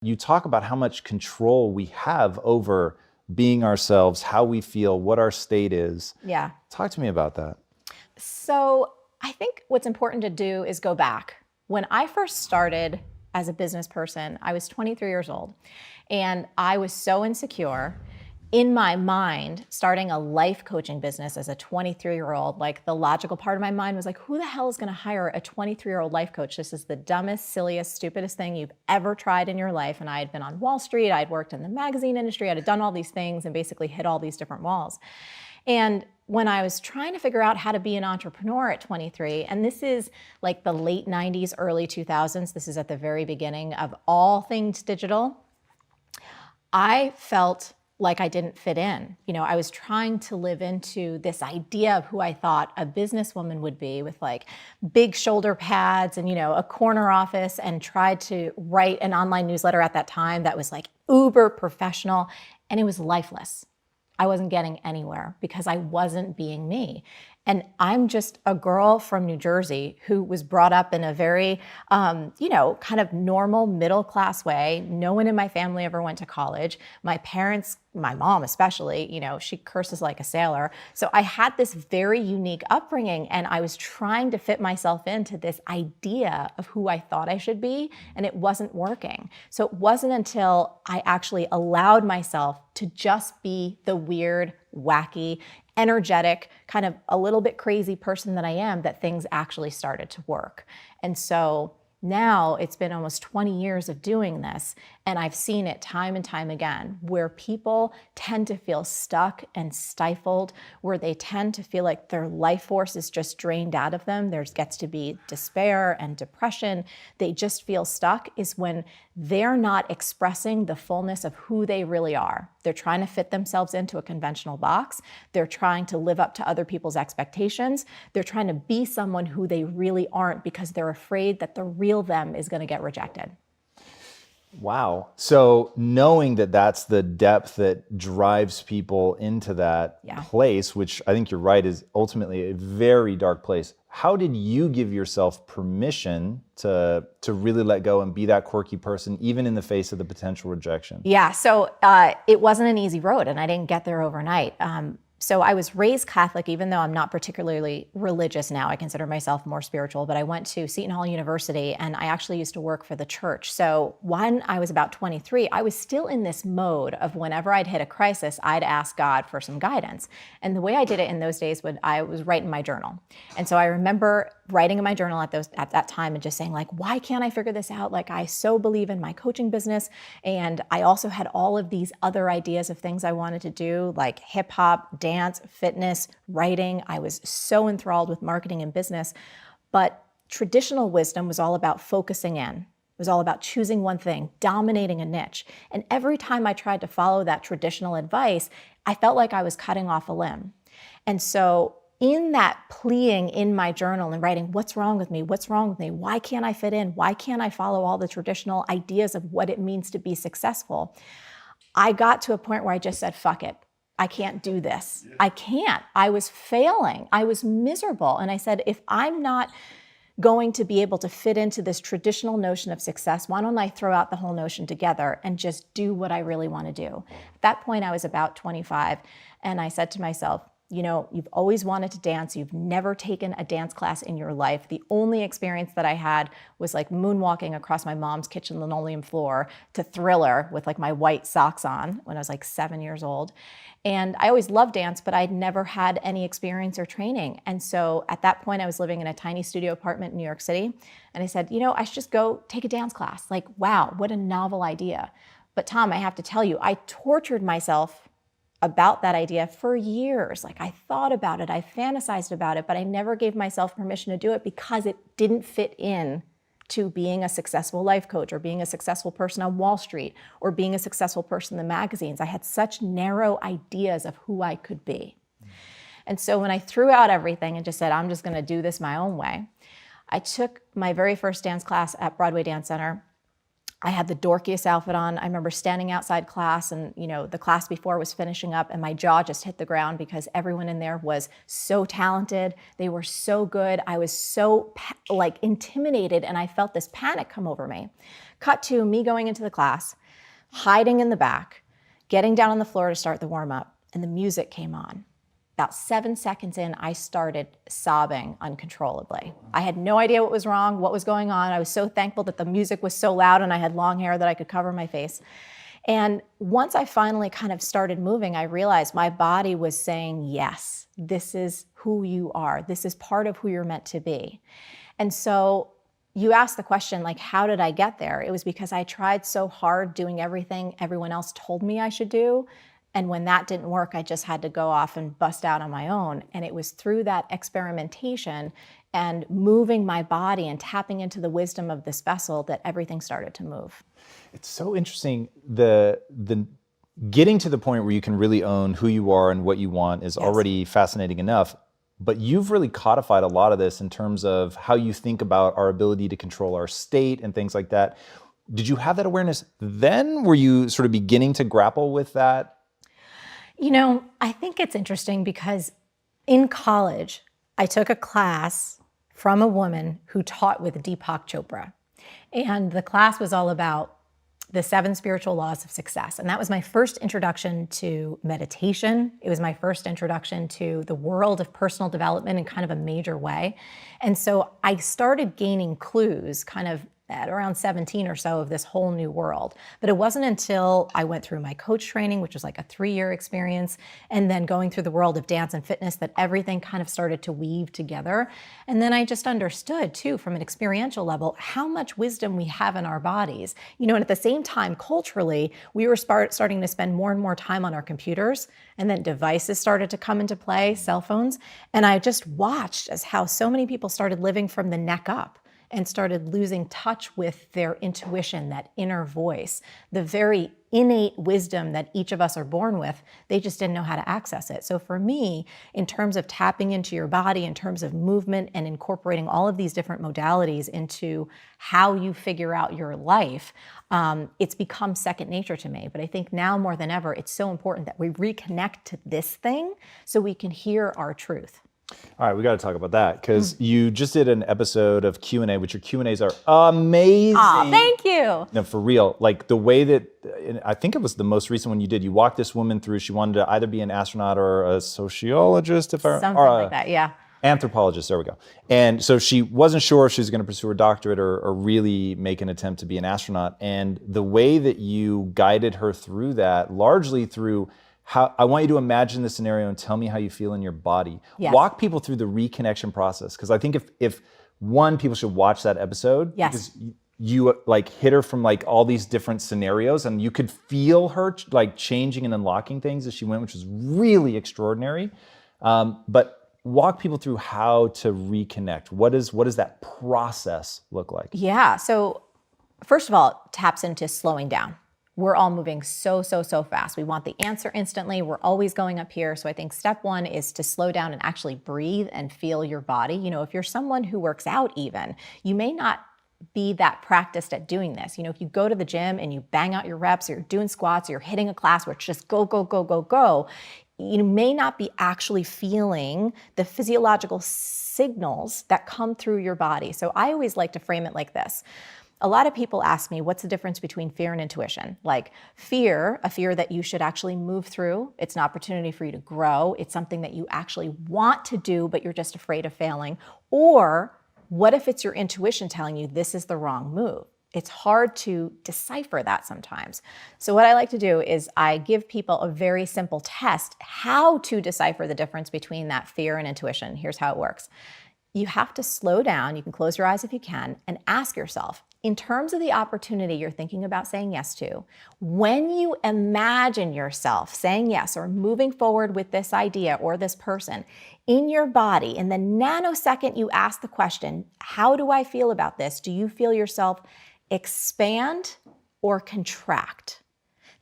You talk about how much control we have over being ourselves, how we feel, what our state is. Yeah. Talk to me about that. So I think what's important to do is go back. When I first started as a business person, I was 23 years old, and I was so insecure. In my mind, starting a life coaching business as a 23-year-old, like the logical part of my mind was like, who the hell is going to hire a 23-year-old life coach? This is the dumbest, silliest, stupidest thing you've ever tried in your life. And I had been on Wall Street, I'd worked in the magazine industry, I had done all these things and basically hit all these different walls. And when I was trying to figure out how to be an entrepreneur at 23, and this is like the late 90s, early 2000s, this is at the very beginning of all things digital, I felt like I didn't fit in. I was trying to live into this idea of who I thought a businesswoman would be, with like big shoulder pads and, a corner office, and tried to write an online newsletter at that time that was like uber professional, and it was lifeless. I wasn't getting anywhere because I wasn't being me. And I'm just a girl from New Jersey who was brought up in a very, kind of normal middle-class way. No one in my family ever went to college. My parents, my mom especially, she curses like a sailor. So I had this very unique upbringing, and I was trying to fit myself into this idea of who I thought I should be, and it wasn't working. So it wasn't until I actually allowed myself to just be the weird, wacky, energetic, kind of a little bit crazy person that I am, that things actually started to work. And so now it's been almost 20 years of doing this, and I've seen it time and time again, where people tend to feel stuck and stifled, where they tend to feel like their life force is just drained out of them. There gets to be despair and depression. They just feel stuck, is when they're not expressing the fullness of who they really are. They're trying to fit themselves into a conventional box. They're trying to live up to other people's expectations. They're trying to be someone who they really aren't, because they're afraid that the real them is going to get rejected. Wow. So knowing that that's the depth that drives people into that place, which I think you're right, is ultimately a very dark place. How did you give yourself permission to really let go and be that quirky person, even in the face of the potential rejection? Yeah. So it wasn't an easy road, and I didn't get there overnight. So I was raised Catholic, even though I'm not particularly religious now. I consider myself more spiritual, but I went to Seton Hall University, and I actually used to work for the church. So when I was about 23, I was still in this mode of whenever I'd hit a crisis, I'd ask God for some guidance. And the way I did it in those days, I was writing my journal. And so I remember writing in my journal at that time and just saying, like, why can't I figure this out? Like, I so believe in my coaching business. And I also had all of these other ideas of things I wanted to do, like hip hop, dance, fitness, writing. I was so enthralled with marketing and business. But traditional wisdom was all about focusing in. It was all about choosing one thing, dominating a niche. And every time I tried to follow that traditional advice, I felt like I was cutting off a limb. And so in that pleading in my journal and writing, what's wrong with me? What's wrong with me? Why can't I fit in? Why can't I follow all the traditional ideas of what it means to be successful? I got to a point where I just said, fuck it. I can't do this. I can't. I was failing. I was miserable. And I said, if I'm not going to be able to fit into this traditional notion of success, why don't I throw out the whole notion together and just do what I really want to do? At that point, I was about 25, and I said to myself, you've always wanted to dance. You've never taken a dance class in your life. The only experience that I had was like moonwalking across my mom's kitchen linoleum floor to Thriller with like my white socks on when I was like 7 years old. And I always loved dance, but I'd never had any experience or training. And so at that point, I was living in a tiny studio apartment in New York City. And I said, I should just go take a dance class. Like, wow, what a novel idea. But Tom, I have to tell you, I tortured myself about that idea for years. Like, I thought about it, I fantasized about it, but I never gave myself permission to do it because it didn't fit in to being a successful life coach, or being a successful person on Wall Street, or being a successful person in the magazines. I had such narrow ideas of who I could be. And so when I threw out everything and just said, I'm just gonna do this my own way, I took my very first dance class at Broadway Dance Center. I had the dorkiest outfit on. I remember standing outside class and, the class before was finishing up and my jaw just hit the ground because everyone in there was so talented. They were so good. I was so intimidated and I felt this panic come over me. Cut to me going into the class, hiding in the back, getting down on the floor to start the warm up, and the music came on. About 7 seconds in, I started sobbing uncontrollably. I had no idea what was wrong, what was going on. I was so thankful that the music was so loud and I had long hair that I could cover my face. And once I finally kind of started moving, I realized my body was saying, yes, this is who you are. This is part of who you're meant to be. And so you asked the question, how did I get there? It was because I tried so hard doing everything everyone else told me I should do. And when that didn't work, I just had to go off and bust out on my own. And it was through that experimentation and moving my body and tapping into the wisdom of this vessel that everything started to move. It's so interesting. The getting to the point where you can really own who you are and what you want is already fascinating enough. But you've really codified a lot of this in terms of how you think about our ability to control our state and things like that. Did you have that awareness then? Were you sort of beginning to grapple with that? I think it's interesting because in college, I took a class from a woman who taught with Deepak Chopra. And the class was all about the 7 spiritual laws of success. And that was my first introduction to meditation. It was my first introduction to the world of personal development in kind of a major way. And so I started gaining clues kind of at around 17 or so of this whole new world. But it wasn't until I went through my coach training, which was like a 3-year experience, and then going through the world of dance and fitness that everything kind of started to weave together. And then I just understood too, from an experiential level, how much wisdom we have in our bodies. And at the same time, culturally, we were starting to spend more and more time on our computers, and then devices started to come into play, cell phones. And I just watched as how so many people started living from the neck up and started losing touch with their intuition, that inner voice, the very innate wisdom that each of us are born with. They just didn't know how to access it. So for me, in terms of tapping into your body, in terms of movement and incorporating all of these different modalities into how you figure out your life, it's become second nature to me. But I think now more than ever, it's so important that we reconnect to this thing so we can hear our truth. All right, we got to talk about that because you just did an episode of Q&A, which your Q&As are amazing. Oh, thank you. No, for real. Like the way that, I think it was the most recent one you did, you walked this woman through, she wanted to either be an astronaut or a sociologist, Something like that, yeah. Anthropologist, there we go. And so she wasn't sure if she was going to pursue her doctorate or really make an attempt to be an astronaut. And the way that you guided her through that, largely through how, I want you to imagine the scenario and tell me how you feel in your body. Yes. Walk people through the reconnection process. Because I think if one, people should watch that episode. Yes. Because you hit her from all these different scenarios and you could feel her changing and unlocking things as she went, which was really extraordinary. But walk people through how to reconnect. What does that process look like? Yeah, so first of all, it taps into slowing down. We're all moving so fast. We want the answer instantly. We're always going up here. So I think step 1 is to slow down and actually breathe and feel your body. If you're someone who works out even, you may not be that practiced at doing this. If you go to the gym and you bang out your reps, or you're doing squats, or you're hitting a class where it's just go, you may not be actually feeling the physiological signals that come through your body. So I always like to frame it like this. A lot of people ask me, what's the difference between fear and intuition? Like fear, a fear that you should actually move through. It's an opportunity for you to grow. It's something that you actually want to do, but you're just afraid of failing. Or what if it's your intuition telling you this is the wrong move? It's hard to decipher that sometimes. So what I like to do is I give people a very simple test, how to decipher the difference between that fear and intuition. Here's how it works. You have to slow down. You can close your eyes if you can and ask yourself, in terms of the opportunity you're thinking about saying yes to, when you imagine yourself saying yes or moving forward with this idea or this person in your body, in the nanosecond you ask the question, how do I feel about this? Do you feel yourself expand or contract?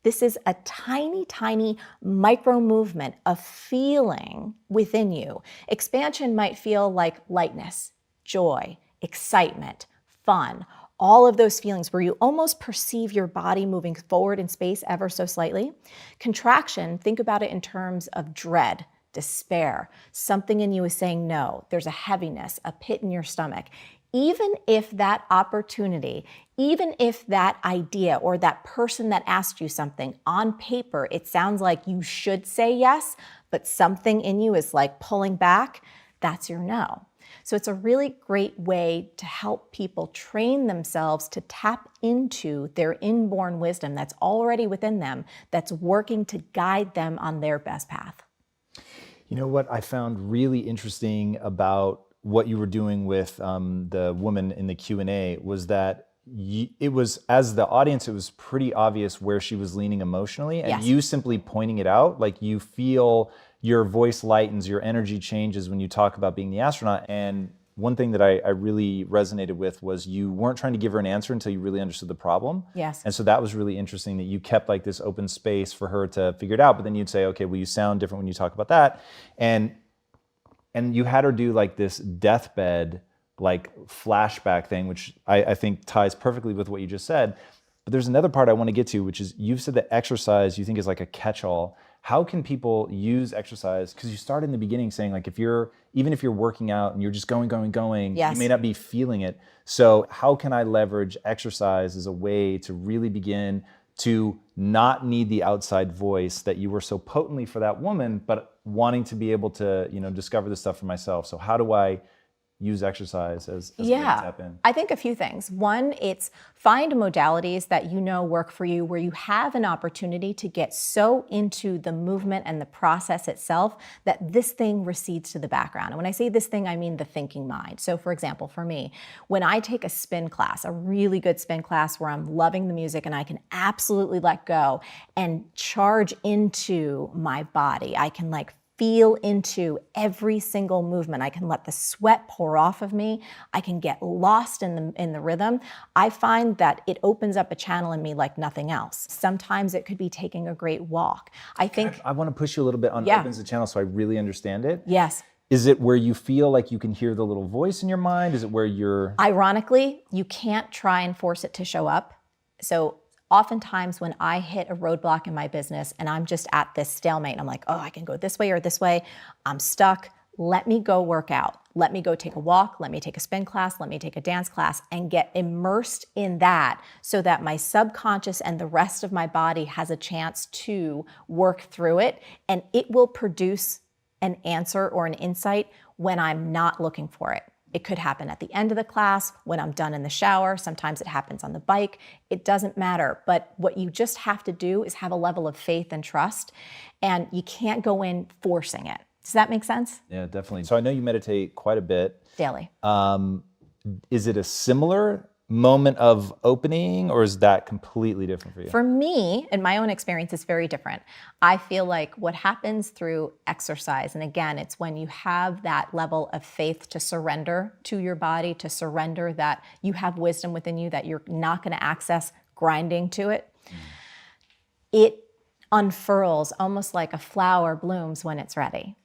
This is a tiny micro movement of feeling within you. Expansion might feel like lightness, joy, excitement, fun. all of those feelings where you almost perceive your body moving forward in space ever so slightly. Contraction, think about it in terms of dread, despair. Something in you is saying no. There's a heaviness, a pit in your stomach. Even if that opportunity, even if that idea or that person that asked you something on paper, it sounds like you should say yes, but something in you is like pulling back, that's your no. So it's a really great way to help people train themselves to tap into their inborn wisdom that's already within them, that's working to guide them on their best path. You know what I found really interesting about what you were doing with the woman in the Q&A was that it was, as the audience, it was pretty obvious where she was leaning emotionally, and Yes. you simply pointing it out, like you feel your voice lightens, your energy changes when you talk about being the astronaut. And one thing that I really resonated with was you weren't trying to give her an answer until you really understood the problem. Yes. And so that was really interesting that you kept like this open space for her to figure it out, but then you'd say, okay, well, you sound different when you talk about that. And you had her do like this deathbed, like flashback thing, which I think ties perfectly with what you just said. But there's another part I want to get to, which is you've said that exercise you think is like a catch-all. How can people use exercise? Because you started in the beginning saying like even if you're working out and you're just going, Yes. you may not be feeling it. So how can I leverage exercise as a way to really begin to not need the outside voice that you were so potently for that woman, but wanting to be able to, discover this stuff for myself? So how do I use exercise as a way to tap in? I think a few things. One, it's find modalities that you know work for you, where you have an opportunity to get so into the movement and the process itself that this thing recedes to the background. And when I say this thing, I mean the thinking mind. So for example, for me, when I take a spin class, a really good spin class where I'm loving the music and I can absolutely let go and charge into my body, I can like feel into every single movement. I can let the sweat pour off of me. I can get lost in the rhythm. I find that it opens up a channel in me like nothing else. Sometimes it could be taking a great walk. I want to push you a little bit on opens the channel so I really understand it. Yes. Is it where you feel like you can hear the little voice in your mind? Is it where you're... Ironically, you can't try and force it to show up. So oftentimes when I hit a roadblock in my business and I'm just at this stalemate, I'm like, oh, I can go this way or this way. I'm stuck. Let me go work out. Let me go take a walk. Let me take a spin class. Let me take a dance class and get immersed in that so that my subconscious and the rest of my body has a chance to work through it. And it will produce an answer or an insight when I'm not looking for it. It could happen at the end of the class, when I'm done in the shower. Sometimes it happens on the bike. It doesn't matter. But what you just have to do is have a level of faith and trust, and you can't go in forcing it. Does that make sense? Yeah, definitely. So I know you meditate quite a bit. Daily. Is it a similar moment of opening, or is that completely different for you? For me, in my own experience, it's very different. I feel like what happens through exercise, and again, it's when you have that level of faith to surrender to your body, to surrender that you have wisdom within you, that you're not going to access grinding to it. It unfurls almost like a flower blooms when it's ready.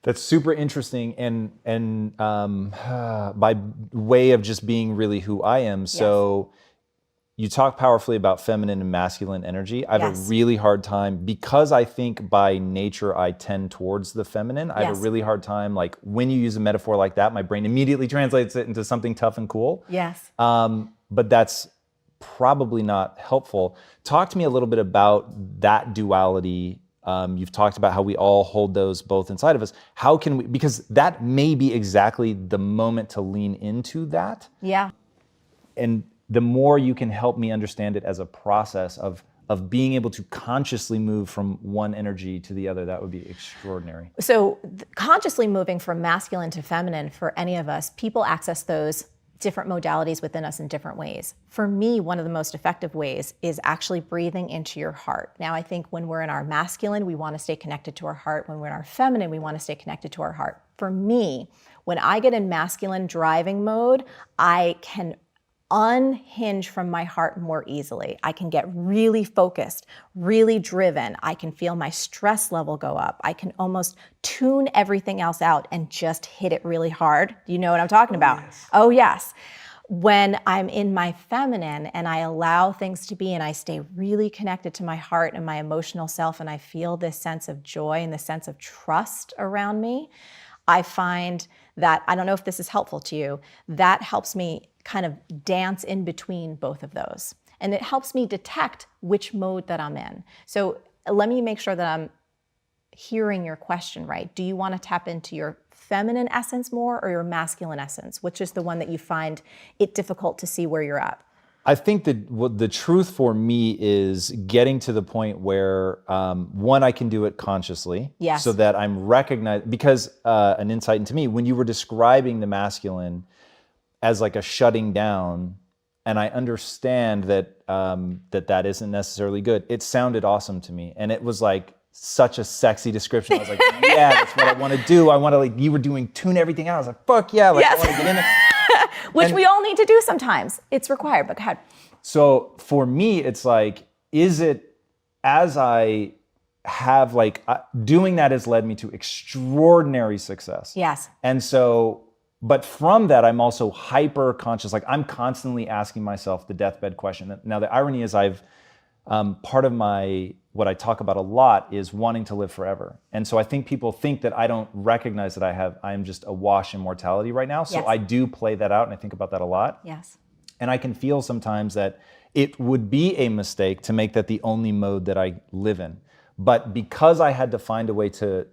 That's super interesting, and by way of just being really who I am. So you talk powerfully about feminine and masculine energy. I have a really hard time, because I think by nature I tend towards the feminine. I have a really hard time, like when you use a metaphor like that, my brain immediately translates it into something tough and cool. Yes. But that's probably not helpful. Talk to me a little bit about that duality. You've talked about how we all hold those both inside of us. How can we, because that may be exactly the moment to lean into that. Yeah. And the more you can help me understand it as a process of being able to consciously move from one energy to the other, that would be extraordinary. So consciously moving from masculine to feminine, for any of us, people access those different modalities within us in different ways. For me, one of the most effective ways is actually breathing into your heart. Now, I think when we're in our masculine, we want to stay connected to our heart. When we're in our feminine, we want to stay connected to our heart. For me, when I get in masculine driving mode, I can unhinge from my heart more easily. I can get really focused, really driven. I can feel my stress level go up. I can almost tune everything else out and just hit it really hard. Do you know what I'm talking about? Yes. Oh, yes. when I'm in my feminine and I allow things to be and I stay really connected to my heart and my emotional self, and I feel this sense of joy and this sense of trust around me, I find that, I don't know if this is helpful to you, that helps me kind of dance in between both of those. And it helps me detect which mode that I'm in. So let me make sure that I'm hearing your question right. Do you want to tap into your feminine essence more or your masculine essence? Which is the one that you find it difficult to see where you're at? I think that what the truth for me is getting to the point where, one, I can do it consciously. Yes. So that I'm recognized, because an insight into me, when you were describing the masculine as like a shutting down, and I understand that that isn't necessarily good, it sounded awesome to me. And it was like such a sexy description. I was like, yeah, that's what I want to do. I want to, like, you were doing tune everything out. I was like, fuck yeah, like, yes. I want to get in it. Which we all need to do sometimes. It's required, but go ahead. So for me, it's like, is it, as I have, like, doing that has led me to extraordinary success. Yes. And so, but from that, I'm also hyper conscious. Like, I'm constantly asking myself the deathbed question. Now, the irony is part of what I talk about a lot is wanting to live forever. And so I think people think that I don't recognize that I'm just awash in mortality right now. So yes. I do play that out, and I think about that a lot. Yes. And I can feel sometimes that it would be a mistake to make that the only mode that I live in. But because I had to find a way to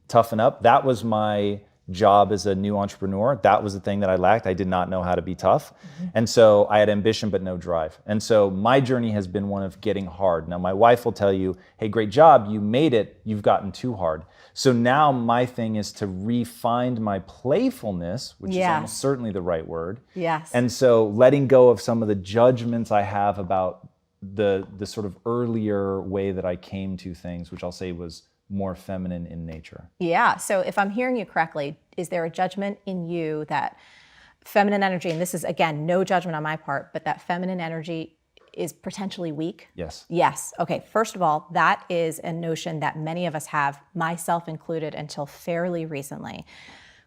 toughen up, that was my job as a new entrepreneur. That was the thing that I lacked. I did not know how to be tough. Mm-hmm. And so I had ambition, but no drive. And so my journey has been one of getting hard. Now, my wife will tell you, hey, great job. You made it. You've gotten too hard. So now my thing is to re-find my playfulness, which yes. is almost certainly the right word. Yes. And so letting go of some of the judgments I have about the sort of earlier way that I came to things, which I'll say was more feminine in nature. Yeah. So if I'm hearing you correctly, is there a judgment in you that feminine energy, and this is, again, no judgment on my part, but that feminine energy is potentially weak? Yes. Yes. Okay. First of all, that is a notion that many of us have, myself included, until fairly recently.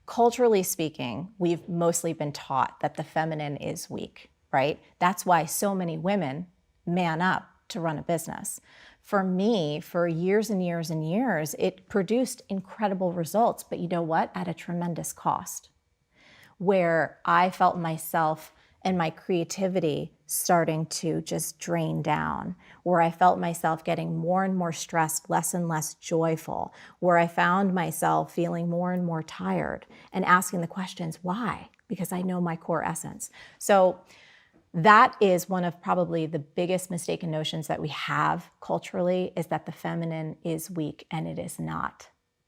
Culturally speaking, we've mostly been taught that the feminine is weak, right? That's why so many women man up to run a business. For me, for years and years and years, it produced incredible results, but you know what? At a tremendous cost, where I felt myself and my creativity starting to just drain down, where I felt myself getting more and more stressed, less and less joyful, where I found myself feeling more and more tired and asking the questions, why? Because I know my core essence. So that is one of probably the biggest mistaken notions that we have culturally, is that the feminine is weak, and it is not.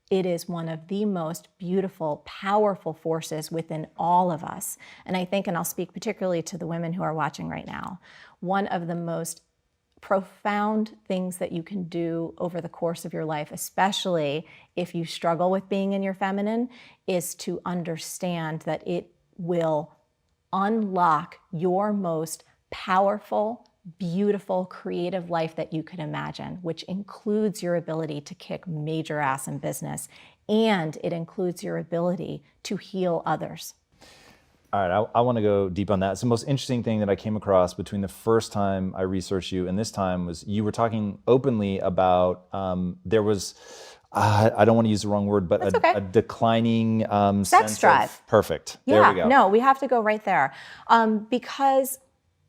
It is one of the most beautiful, powerful forces within all of us. And I think, and I'll speak particularly to the women who are watching right now, one of the most profound things that you can do over the course of your life, especially if you struggle with being in your feminine, is to understand that it will unlock your most powerful, beautiful, creative life that you could imagine, which includes your ability to kick major ass in business, and it includes your ability to heal others. All right, I want to go deep on that. It's the most interesting thing that I came across between the first time I researched you and this time was you were talking openly about there was, I don't want to use the wrong word, but a declining sex sense drive. Perfect. Yeah, there we go. No, we have to go right there. Because,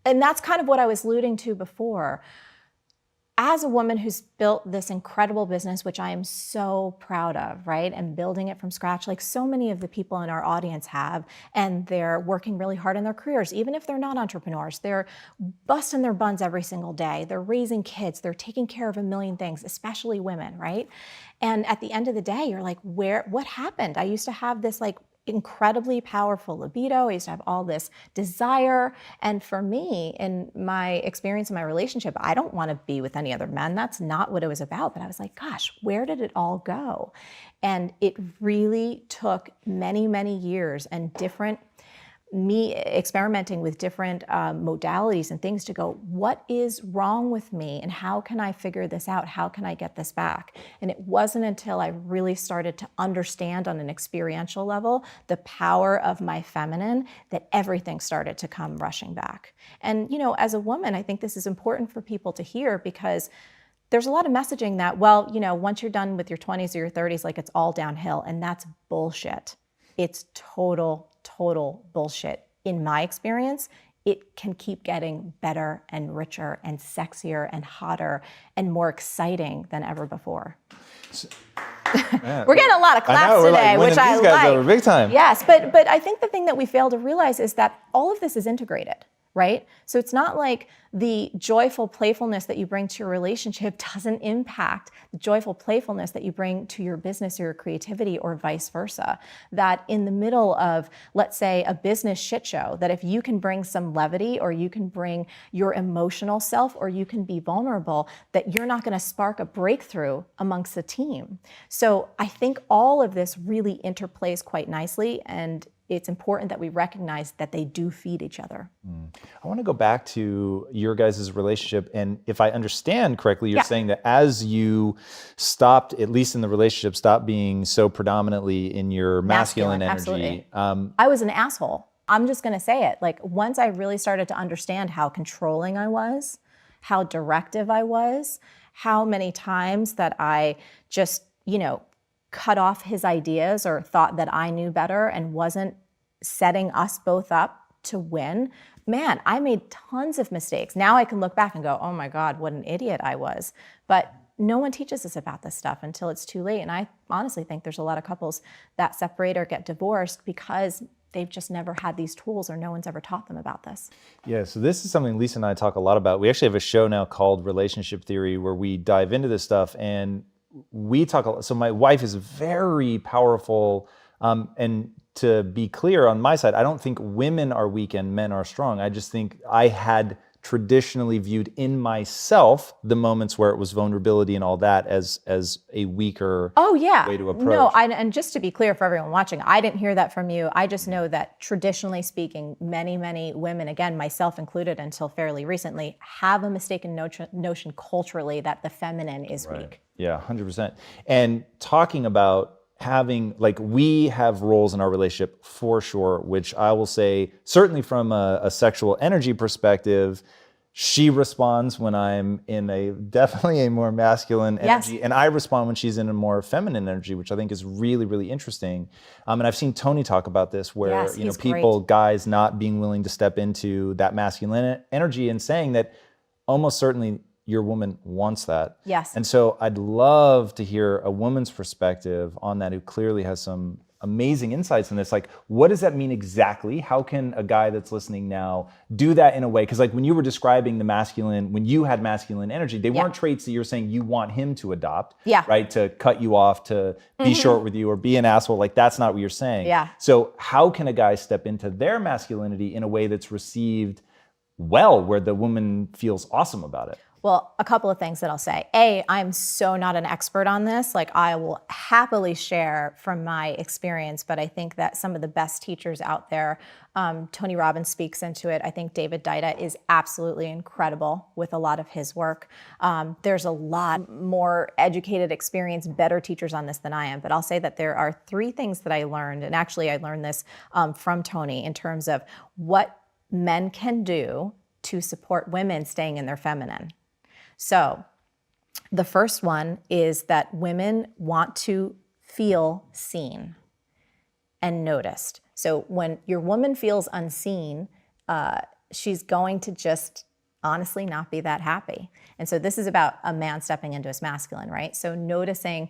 and that's kind of what I was alluding to before. As a woman who's built this incredible business, which I am so proud of, right? And building it from scratch, like so many of the people in our audience have, and they're working really hard in their careers, even if they're not entrepreneurs. They're busting their buns every single day. They're raising kids. They're taking care of a million things, especially women, right? And at the end of the day, you're like, what happened? I used to have this like incredibly powerful libido. I used to have all this desire. And for me, in my experience in my relationship, I don't want to be with any other men. That's not what it was about. But I was like, gosh, where did it all go? And it really took many, many years and different me experimenting with different modalities and things to go, what is wrong with me and how can I figure this out? How can I get this back? And it wasn't until I really started to understand on an experiential level the power of my feminine that everything started to come rushing back. And, you know, as a woman, I think this is important for people to hear, because there's a lot of messaging that, well, you know, once you're done with your 20s or your 30s, like it's all downhill. And that's bullshit. It's total bullshit. In my experience, it can keep getting better and richer and sexier and hotter and more exciting than ever before. We're getting a lot of claps today, which I like. These guys over big time. Yes, but I think the thing that we fail to realize is that all of this is integrated, right? So it's not like the joyful playfulness that you bring to your relationship doesn't impact the joyful playfulness that you bring to your business or your creativity, or vice versa. That in the middle of, let's say, a business shit show, that if you can bring some levity, or you can bring your emotional self, or you can be vulnerable, that you're not going to spark a breakthrough amongst the team. So I think all of this really interplays quite nicely, and it's important that we recognize that they do feed each other. I want to go back to your guys' relationship. And if I understand correctly, you're saying that as you stopped, at least in the relationship, stopped being so predominantly in your masculine energy. I was an asshole. I'm just going to say it. Like, once I really started to understand how controlling I was, how directive I was, how many times that I just, you know, cut off his ideas or thought that I knew better and wasn't setting us both up to win, man, I made tons of mistakes. Now I can look back and go, oh my God, what an idiot I was. But no one teaches us about this stuff until it's too late. And I honestly think there's a lot of couples that separate or get divorced because they've just never had these tools, or no one's ever taught them about this. Yeah, so this is something Lisa and I talk a lot about. We actually have a show now called Relationship Theory, where we dive into this stuff, and we talk a lot. So my wife is very powerful, and to be clear on my side, I don't think women are weak and men are strong. I just think I had traditionally viewed in myself the moments where it was vulnerability and all that as a weaker way to approach. No, and just to be clear for everyone watching, I didn't hear that from you. I just know that traditionally speaking, many women, again, myself included until fairly recently, have a mistaken notion culturally that the feminine is weak. Yeah, 100%. And talking about having, like, we have roles in our relationship for sure, which I will say, certainly from a sexual energy perspective, she responds when I'm in definitely a more masculine energy, and I respond when she's in a more feminine energy, which I think is really, really interesting. And I've seen Tony talk about this, where people, guys, not being willing to step into that masculine energy and saying that almost certainly your woman wants that. Yes. And so I'd love to hear a woman's perspective on that, who clearly has some amazing insights in this. Like, what does that mean exactly? How can a guy that's listening now do that in a way? Because like when you were describing the masculine, when you had masculine energy, they weren't traits that you're saying you want him to adopt, right? To cut you off, to be short with you, or be an asshole. Like, that's not what you're saying. Yeah. So how can a guy step into their masculinity in a way that's received well, where the woman feels awesome about it? Well, a couple of things that I'll say. A, I'm so not an expert on this. Like, I will happily share from my experience, but I think that some of the best teachers out there, Tony Robbins speaks into it. I think David Deida is absolutely incredible with a lot of his work. There's a lot more educated, experienced, better teachers on this than I am. But I'll say that there are 3 things that I learned, and actually I learned this from Tony, in terms of what men can do to support women staying in their feminine. So the first one is that women want to feel seen and noticed. So when your woman feels unseen, she's going to just honestly not be that happy. And so this is about a man stepping into his masculine, right? So noticing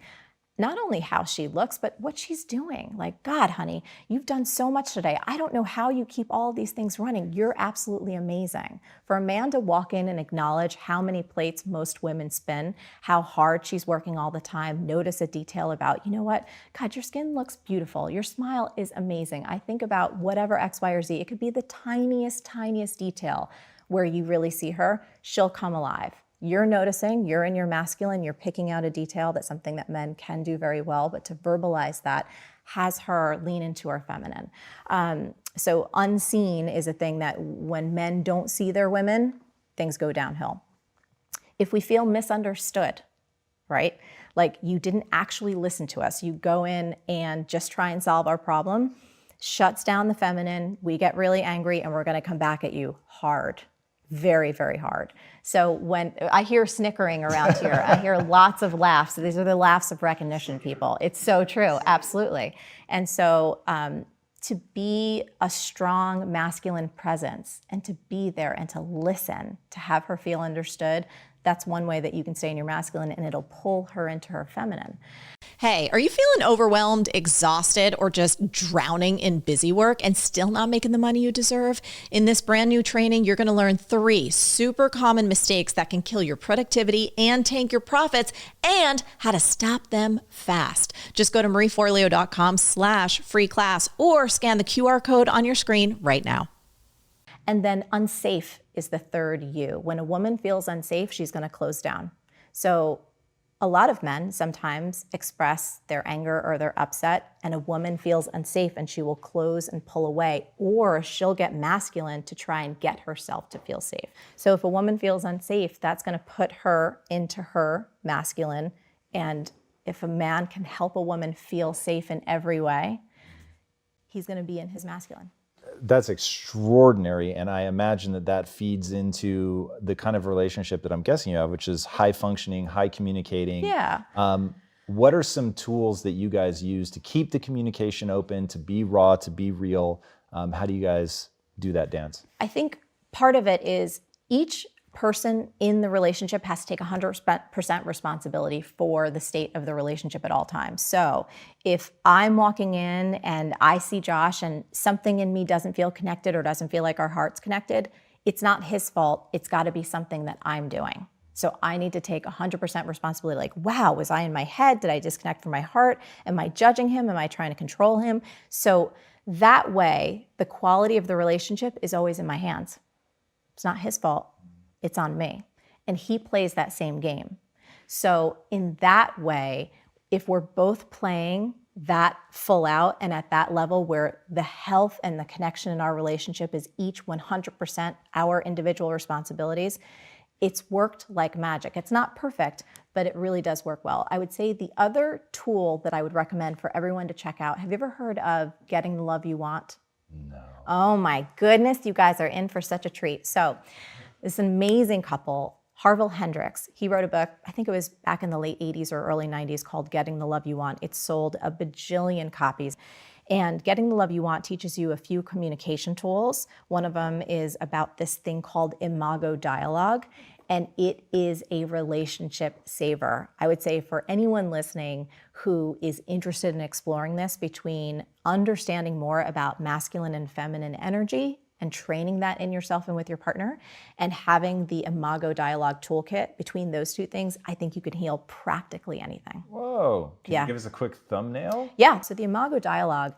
not only how she looks, but what she's doing. Like, God, honey, you've done so much today. I don't know how you keep all these things running. You're absolutely amazing. For a man to walk in and acknowledge how many plates most women spin, how hard she's working all the time, notice a detail about, you know what, God, your skin looks beautiful. Your smile is amazing. I think about whatever X, Y, or Z. It could be the tiniest detail where you really see her. She'll come alive. You're noticing, you're in your masculine, you're picking out a detail. That's something that men can do very well, but to verbalize that, has her lean into her feminine. So unseen is a thing that when men don't see their women, things go downhill. If we feel misunderstood, right? Like you didn't actually listen to us. You go in and just try and solve our problem, shuts down the feminine. We get really angry and we're going to come back at you hard, very, very hard. So when I hear snickering around here, I hear lots of laughs. These are the laughs of recognition, people. It's so true. Absolutely. And so to be a strong masculine presence and to be there and to listen, to have her feel understood, that's one way that you can stay in your masculine and it'll pull her into her feminine. Hey, are you feeling overwhelmed, exhausted, or just drowning in busy work and still not making the money you deserve? In this brand new training, you're going to learn 3 super common mistakes that can kill your productivity and tank your profits and how to stop them fast. Just go to marieforleo.com/free class or scan the QR code on your screen right now. And then unsafe is the third U. When a woman feels unsafe, she's going to close down. So a lot of men sometimes express their anger or their upset, and a woman feels unsafe and she will close and pull away, or she'll get masculine to try and get herself to feel safe. So if a woman feels unsafe, that's going to put her into her masculine. And if a man can help a woman feel safe in every way, he's going to be in his masculine. That's extraordinary, and I imagine that that feeds into the kind of relationship that I'm guessing you have, which is high functioning, high communicating. Yeah. What are some tools that you guys use to keep the communication open, to be raw, to be real? How do you guys do that dance? I think part of it is each person in the relationship has to take 100% responsibility for the state of the relationship at all times. So if I'm walking in and I see Josh and something in me doesn't feel connected or doesn't feel like our heart's connected, it's not his fault. It's got to be something that I'm doing. So I need to take 100% responsibility. Like, wow, was I in my head? Did I disconnect from my heart? Am I judging him? Am I trying to control him? So that way, the quality of the relationship is always in my hands. It's not his fault. It's on me. And he plays that same game. So in that way, if we're both playing that full out and at that level where the health and the connection in our relationship is each 100% our individual responsibilities, it's worked like magic. It's not perfect, but it really does work well. I would say the other tool that I would recommend for everyone to check out, have you ever heard of Getting the Love You Want? No. Oh my goodness, you guys are in for such a treat. So this amazing couple, Harville Hendrix, he wrote a book, I think it was back in the late 80s or early 90s, called Getting the Love You Want. It sold a bajillion copies. And Getting the Love You Want teaches you a few communication tools. One of them is about this thing called imago dialogue, and it is a relationship saver. I would say for anyone listening who is interested in exploring this, between understanding more about masculine and feminine energy and training that in yourself and with your partner, and having the imago dialogue toolkit, between those two things, I think you could heal practically anything. Whoa. Can you give us a quick thumbnail? Yeah. So the imago dialogue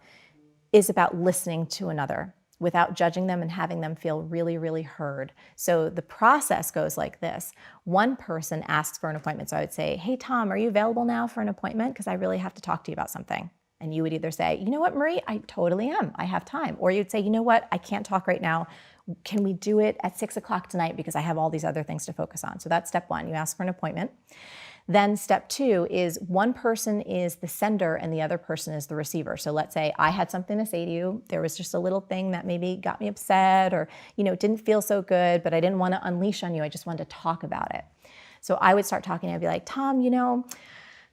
is about listening to another without judging them and having them feel really, really heard. So the process goes like this. One person asks for an appointment. So I would say, hey, Tom, are you available now for an appointment? Because I really have to talk to you about something. And you would either say, you know what, Marie, I totally am. I have time. Or you'd say, you know what, I can't talk right now. Can we do it at 6 o'clock tonight because I have all these other things to focus on? So that's step one. You ask for an appointment. Then step two is one person is the sender and the other person is the receiver. So let's say I had something to say to you. There was just a little thing that maybe got me upset or, didn't feel so good, but I didn't want to unleash on you. I just wanted to talk about it. So I would start talking. I'd be like, Tom,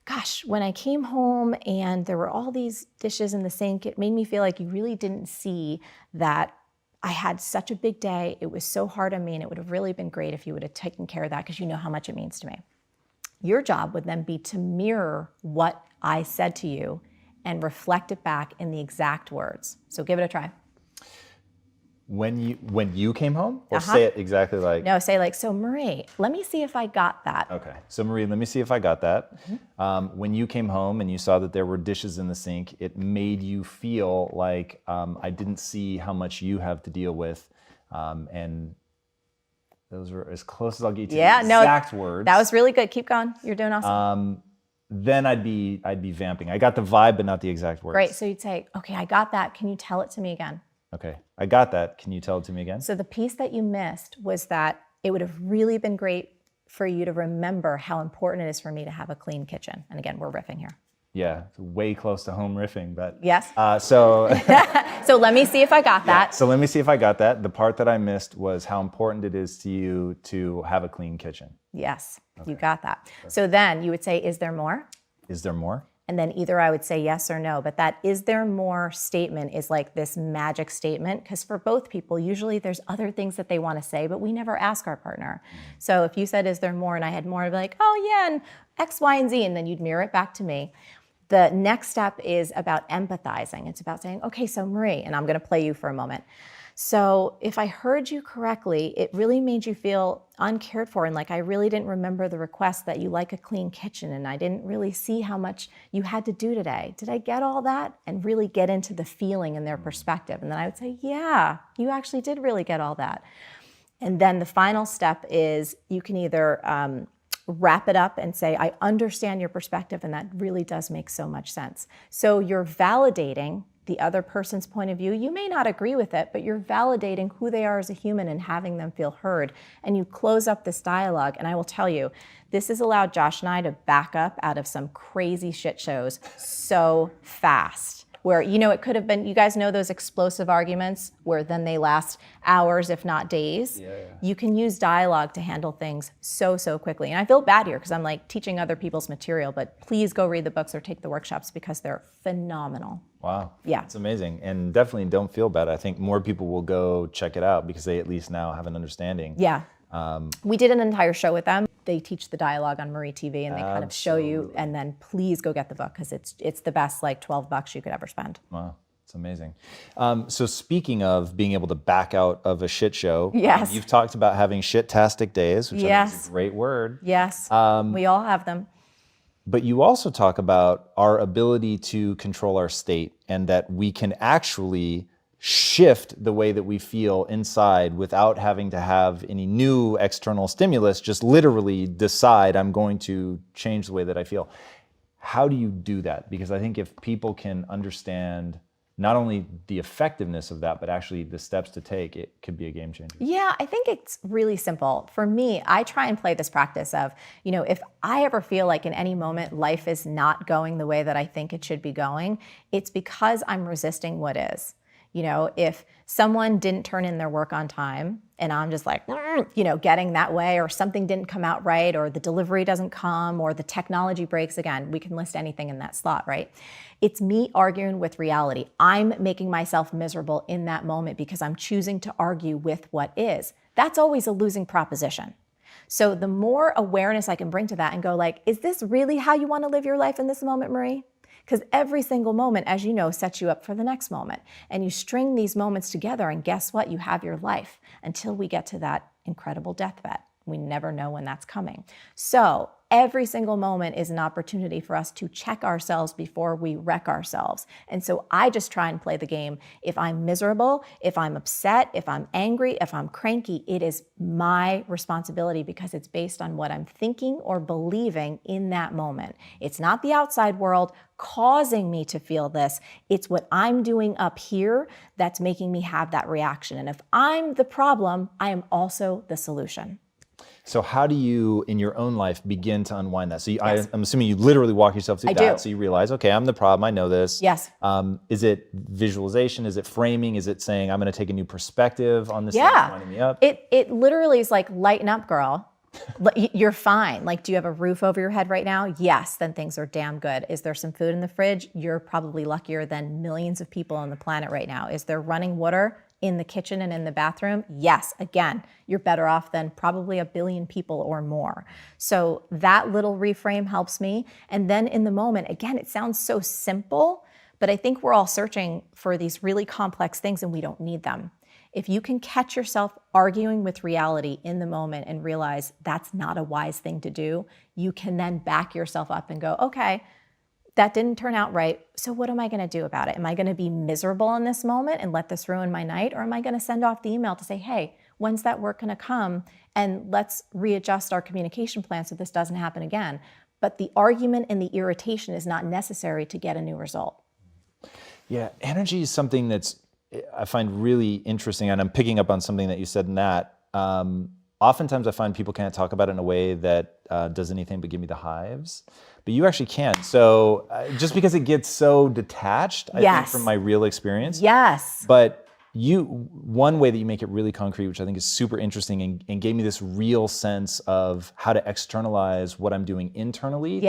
gosh, when I came home and there were all these dishes in the sink, it made me feel like you really didn't see that I had such a big day. It was so hard on me, and it would have really been great if you would have taken care of that because you know how much it means to me. Your job would then be to mirror what I said to you and reflect it back in the exact words. So give it a try. When you came home? Or say it exactly like... No, say like, so Marie, let me see if I got that. Okay. So Marie, let me see if I got that. When you came home and you saw that there were dishes in the sink, it made you feel like I didn't see how much you have to deal with. And those were as close as I'll get to the exact words. That was really good. Keep going. You're doing awesome. then I'd be vamping. I got the vibe, but not the exact words. Great. So you'd say, okay, I got that. Can you tell it to me again? Okay, I got that. Can you tell it to me again? So the piece that you missed was that it would have really been great for you to remember how important it is for me to have a clean kitchen. And again, we're riffing here. Yeah, it's way close to home riffing, but yes. So let me see if I got that. Yeah, so let me see if I got that. The part that I missed was how important it is to you to have a clean kitchen. Yes, okay. You got that. So then you would say, is there more? Is there more? And then either I would say yes or no, but that is there more statement is like this magic statement, because for both people, usually there's other things that they want to say, but we never ask our partner. So if you said, is there more? And I had more, I'd be like, oh yeah, and X, Y, and Z, and then you'd mirror it back to me. The next step is about empathizing. It's about saying, okay, so Marie, and I'm going to play you for a moment. So if I heard you correctly, it really made you feel uncared for, and like I really didn't remember the request that you like a clean kitchen, and I didn't really see how much you had to do today. Did I get all that? And really get into the feeling and their perspective. And then I would say, yeah, you actually did really get all that. And then the final step is you can either wrap it up and say, I understand your perspective, and that really does make so much sense. So you're validating the other person's point of view. You may not agree with it, but you're validating who they are as a human and having them feel heard. And you close up this dialogue. And I will tell you, this has allowed Josh and I to back up out of some crazy shit shows so fast. Where, you know, it could have been, you guys know those explosive arguments where then they last hours, if not days. Yeah. You can use dialogue to handle things so quickly. And I feel bad here because I'm like teaching other people's material, but please go read the books or take the workshops because they're phenomenal. Wow. Yeah. It's amazing. And definitely don't feel bad. I think more people will go check it out because they at least now have an understanding. Yeah. We did an entire show with them. They teach the dialogue on Marie TV, and they kind of show you, and then please go get the book because it's the best, like $12 you could ever spend. Wow, it's amazing. So speaking of being able to back out of a shit show, yes. You've talked about having shit-tastic days, which I think is a great word. Yes, we all have them. But you also talk about our ability to control our state and that we can actually shift the way that we feel inside without having to have any new external stimulus, just literally decide I'm going to change the way that I feel. How do you do that? Because I think if people can understand not only the effectiveness of that, but actually the steps to take, it could be a game changer. Yeah, I think it's really simple. For me, I try and play this practice of, you know, if I ever feel like in any moment life is not going the way that I think it should be going, it's because I'm resisting what is. You know, if someone didn't turn in their work on time and I'm just like, you know, getting that way, or something didn't come out right, or the delivery doesn't come, or the technology breaks, again, we can list anything in that slot, right? It's me arguing with reality. I'm making myself miserable in that moment because I'm choosing to argue with what is. That's always a losing proposition. So the more awareness I can bring to that and go like, is this really how you want to live your life in this moment, Marie? Because every single moment, as you know, sets you up for the next moment. And you string these moments together, and guess what? You have your life until we get to that incredible deathbed. We never know when that's coming. So every single moment is an opportunity for us to check ourselves before we wreck ourselves. And so I just try and play the game. If I'm miserable, if I'm upset, if I'm angry, if I'm cranky, it is my responsibility because it's based on what I'm thinking or believing in that moment. It's not the outside world causing me to feel this. It's what I'm doing up here that's making me have that reaction. And if I'm the problem, I am also the solution. So how do you, in your own life, begin to unwind that? So I'm assuming you literally walk yourself through that. So you realize, okay, I'm the problem. I know this. Yes. Is it visualization? Is it framing? Is it saying, I'm going to take a new perspective on this thing that's winding me up? It literally is like, lighten up, girl. You're fine. Like, do you have a roof over your head right now? Yes, then things are damn good. Is there some food in the fridge? You're probably luckier than millions of people on the planet right now. Is there running water in the kitchen and in the bathroom? Yes, again, you're better off than probably 1 billion people or more. So that little reframe helps me. And then in the moment, again, it sounds so simple, but I think we're all searching for these really complex things and we don't need them. If you can catch yourself arguing with reality in the moment and realize that's not a wise thing to do, you can then back yourself up and go, okay, that didn't turn out right. So what am I going to do about it? Am I going to be miserable in this moment and let this ruin my night? Or am I going to send off the email to say, hey, when's that work going to come? And let's readjust our communication plan so this doesn't happen again. but the argument and the irritation is not necessary to get a new result. Yeah, energy is something that's I find really interesting, and I'm picking up on something that you said in that. Oftentimes I find people can't talk about it in a way that does anything but give me the hives, but you actually can. So just because it gets so detached, I think from my real experience. Yes. But one way that you make it really concrete, which I think is super interesting and gave me this real sense of how to externalize what I'm doing internally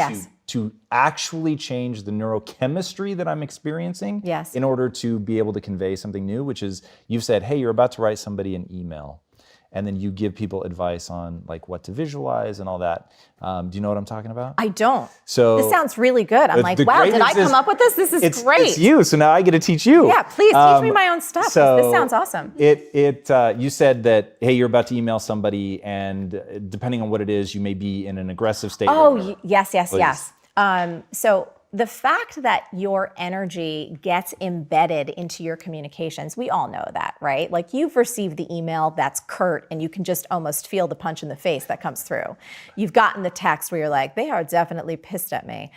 to actually change the neurochemistry that I'm experiencing in order to be able to convey something new, which is you've said, hey, you're about to write somebody an email. And then you give people advice on like what to visualize and all that. Do you know what I'm talking about? I don't. So this sounds really good. I'm like, wow, did I come up with this? This is great. It's you, so now I get to teach you. Yeah, please teach me my own stuff. So this sounds awesome. You said that, hey, you're about to email somebody, and depending on what it is, you may be in an aggressive state. Oh, yes. So the fact that your energy gets embedded into your communications, we all know that, right? Like you've received the email that's curt and you can just almost feel the punch in the face that comes through. You've gotten the text where you're like, they are definitely pissed at me.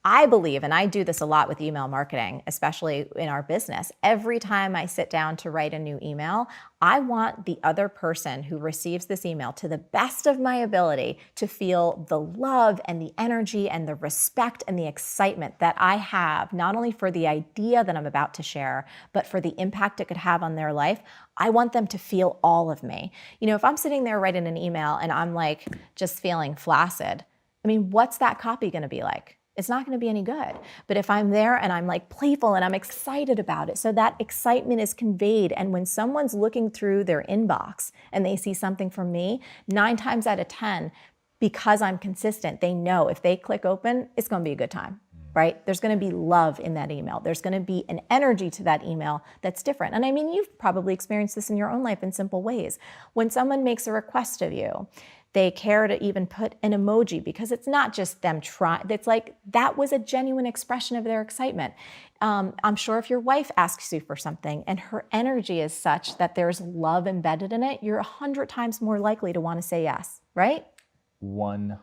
I believe, and I do this a lot with email marketing, especially in our business, every time I sit down to write a new email, I want the other person who receives this email, to the best of my ability, to feel the love and the energy and the respect and the excitement that I have, not only for the idea that I'm about to share, but for the impact it could have on their life. I want them to feel all of me. You know, if I'm sitting there writing an email and I'm like just feeling flaccid, I mean, what's that copy going to be like? It's not going to be any good. But if I'm there and I'm like playful and I'm excited about it, so that excitement is conveyed. And when someone's looking through their inbox and they see something from me, 9 times out of 10, because I'm consistent, they know if they click open, it's going to be a good time, right? There's going to be love in that email. There's going to be an energy to that email that's different. And I mean, you've probably experienced this in your own life in simple ways. When someone makes a request of you, they care to even put an emoji because it's not just them trying. It's like that was a genuine expression of their excitement. I'm sure if your wife asks you for something and her energy is such that there's love embedded in it, you're 100 times more likely to want to say yes, right? 100%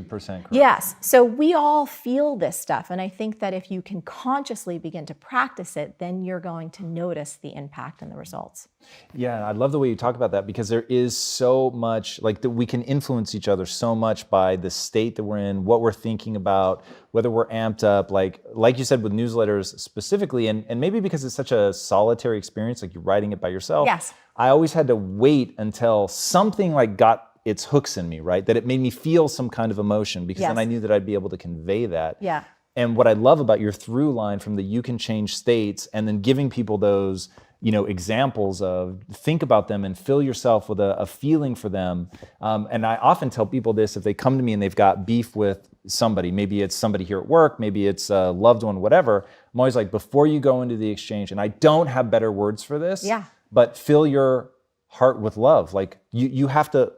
correct. Yes. So we all feel this stuff. And I think that if you can consciously begin to practice it, then you're going to notice the impact and the results. Yeah, I love the way you talk about that because there is so much, like we can influence each other so much by the state that we're in, what we're thinking about, whether we're amped up, like you said with newsletters specifically, and maybe because it's such a solitary experience, like you're writing it by yourself. Yes. I always had to wait until something like got its hooks in me, right? That it made me feel some kind of emotion because then I knew that I'd be able to convey that. Yeah. And what I love about your through line from the you can change states and then giving people those, you know, examples of think about them and fill yourself with a feeling for them. And I often tell people this if they come to me and they've got beef with somebody, maybe it's somebody here at work, maybe it's a loved one, whatever. I'm always like, before you go into the exchange, and I don't have better words for this, but fill your heart with love. Like you have to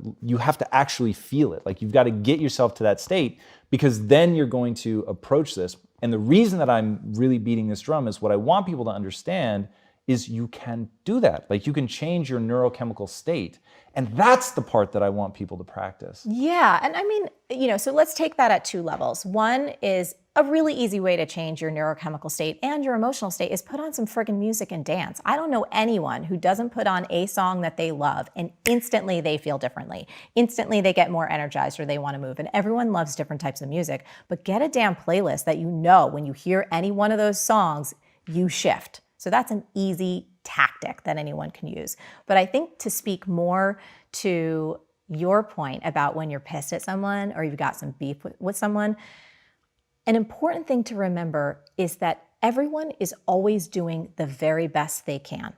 actually feel it. Like you've got to get yourself to that state because then you're going to approach this. And the reason that I'm really beating this drum is what I want people to understand is you can do that. Like you can change your neurochemical state. And that's the part that I want people to practice. Yeah. And I mean, you know, so let's take that at 2 levels. One is a really easy way to change your neurochemical state and your emotional state is put on some friggin' music and dance. I don't know anyone who doesn't put on a song that they love and instantly they feel differently. Instantly they get more energized or they want to move. And everyone loves different types of music, but get a damn playlist that you know when you hear any one of those songs, you shift. So that's an easy tactic that anyone can use. But I think to speak more to your point about when you're pissed at someone or you've got some beef with someone, an important thing to remember is that everyone is always doing the very best they can.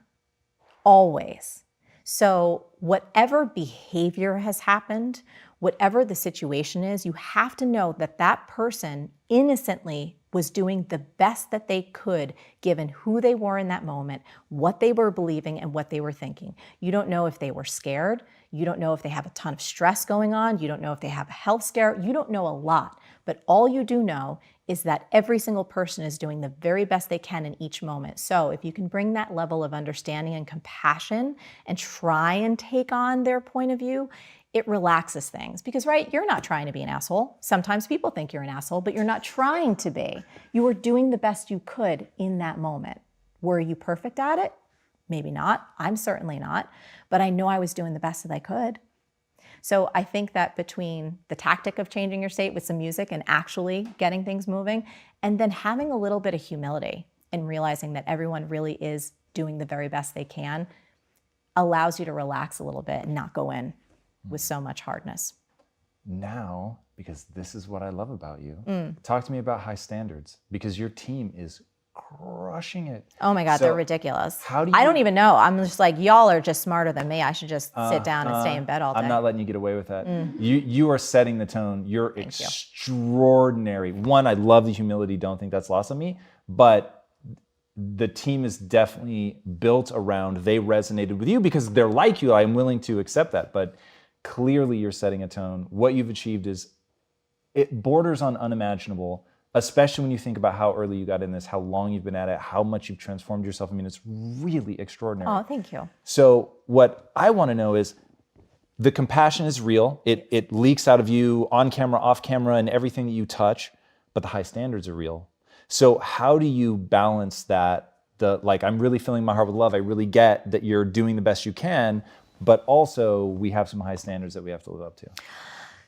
Always. So whatever behavior has happened, whatever the situation is, you have to know that that person innocently was doing the best that they could given who they were in that moment, what they were believing, and what they were thinking. You don't know if they were scared. You don't know if they have a ton of stress going on. You don't know if they have a health scare. You don't know a lot. But all you do know is that every single person is doing the very best they can in each moment. So if you can bring that level of understanding and compassion and try and take on their point of view, it relaxes things because, right, you're not trying to be an asshole. Sometimes people think you're an asshole, but you're not trying to be. You were doing the best you could in that moment. Were you perfect at it? Maybe not. I'm certainly not, but I know I was doing the best that I could. So I think that between the tactic of changing your state with some music and actually getting things moving, and then having a little bit of humility and realizing that everyone really is doing the very best they can, allows you to relax a little bit and not go in with so much hardness. Now, because this is what I love about you, talk to me about high standards, because your team is crushing it. Oh my God, So they're ridiculous. how do you- I don't even know. I'm just like, y'all are just smarter than me. I should just sit down and stay in bed all day. I'm not letting you get away with that. You are setting the tone. You're extraordinary. One, I love the humility. Don't think that's lost on me. But the team is definitely built around, they resonated with you because they're like you. I'm willing to accept that. But clearly you're setting a tone. What you've achieved it borders on unimaginable, especially when you think about how early you got in this, how long you've been at it, how much you've transformed yourself. I mean, it's really extraordinary. Oh, thank you. So what I want to know is, the compassion is real. It leaks out of you on camera, off camera, and everything that you touch, but the high standards are real. So how do you balance that? I'm really filling my heart with love. I really get that you're doing the best you can, but also we have some high standards that we have to live up to.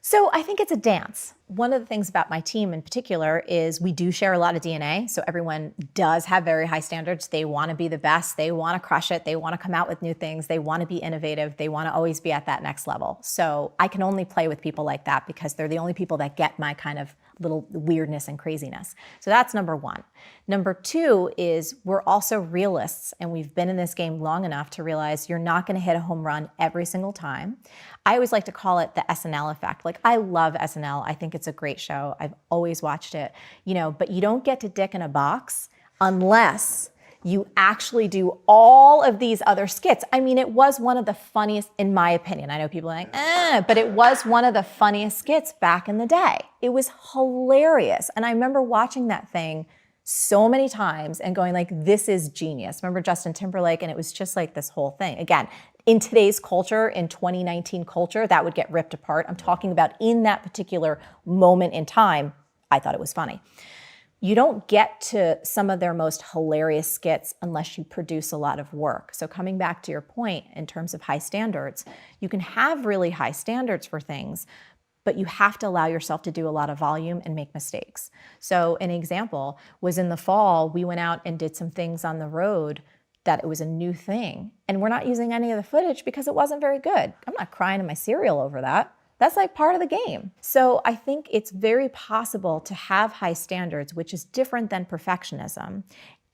So I think it's a dance. One of the things about my team in particular is we do share a lot of DNA. So everyone does have very high standards. They want to be the best. They want to crush it. They want to come out with new things. They want to be innovative. They want to always be at that next level. So I can only play with people like that because they're the only people that get my kind of little weirdness and craziness. So that's number one. Number two is we're also realists, and we've been in this game long enough to realize you're not going to hit a home run every single time. I always like to call it the SNL effect. Like, I love SNL. I think it's a great show. I've always watched it, but you don't get to dick in a box unless you actually do all of these other skits. I mean, it was one of the funniest, in my opinion. I know people are like, but it was one of the funniest skits back in the day. It was hilarious. And I remember watching that thing so many times and going like, this is genius. Remember Justin Timberlake? And it was just like this whole thing. Again, in today's culture, in 2019 culture, that would get ripped apart. I'm talking about in that particular moment in time, I thought it was funny. You don't get to some of their most hilarious skits unless you produce a lot of work. So coming back to your point in terms of high standards, you can have really high standards for things, but you have to allow yourself to do a lot of volume and make mistakes. So an example was in the fall, we went out and did some things on the road that it was a new thing. And we're not using any of the footage because it wasn't very good. I'm not crying in my cereal over that. That's like part of the game. So I think it's very possible to have high standards, which is different than perfectionism,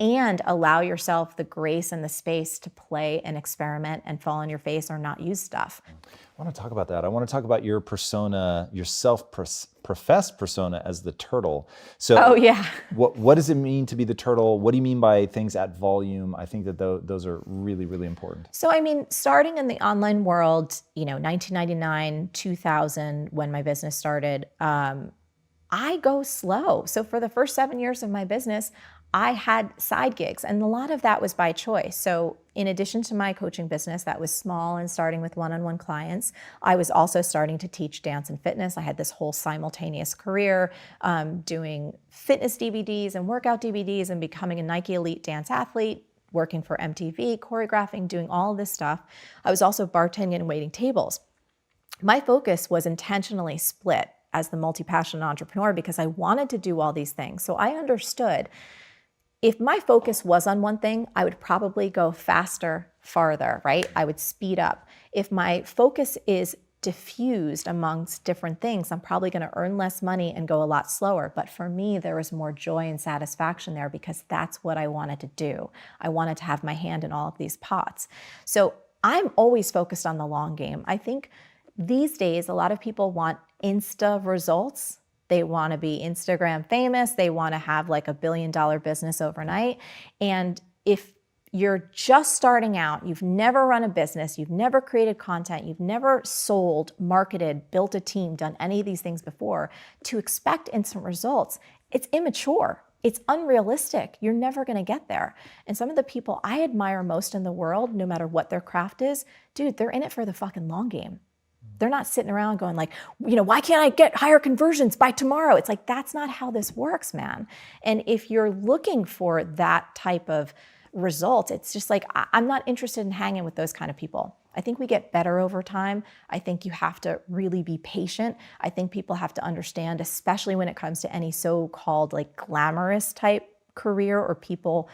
and allow yourself the grace and the space to play and experiment and fall on your face or not use stuff. I want to talk about that. I want to talk about your persona, your self-professed persona as the turtle. So oh, yeah. What does it mean to be the turtle? What do you mean by things at volume? I think that those are really, really important. So, I mean, starting in the online world, 1999, 2000, when my business started, I go slow. So for the first 7 years of my business, I had side gigs, and a lot of that was by choice. So in addition to my coaching business that was small and starting with one-on-one clients, I was also starting to teach dance and fitness. I had this whole simultaneous career doing fitness DVDs and workout DVDs and becoming a Nike Elite dance athlete, working for MTV, choreographing, doing all of this stuff. I was also bartending and waiting tables. My focus was intentionally split as the multi-passionate entrepreneur because I wanted to do all these things. So I understood if my focus was on one thing, I would probably go faster, farther, right? I would speed up. If my focus is diffused amongst different things, I'm probably going to earn less money and go a lot slower. But for me, there was more joy and satisfaction there because that's what I wanted to do. I wanted to have my hand in all of these pots. So I'm always focused on the long game. I think these days, a lot of people want Insta results. They want to be Instagram famous. They want to have like $1 billion business overnight. And if you're just starting out, you've never run a business, you've never created content, you've never sold, marketed, built a team, done any of these things before, to expect instant results, it's immature. It's unrealistic. You're never going to get there. And some of the people I admire most in the world, no matter what their craft is, dude, they're in it for the fucking long game. They're not sitting around going like, why can't I get higher conversions by tomorrow? It's like, that's not how this works, man. And if you're looking for that type of result, it's just like, I'm not interested in hanging with those kind of people. I think we get better over time. I think you have to really be patient. I think people have to understand, especially when it comes to any so-called like glamorous type career, or people,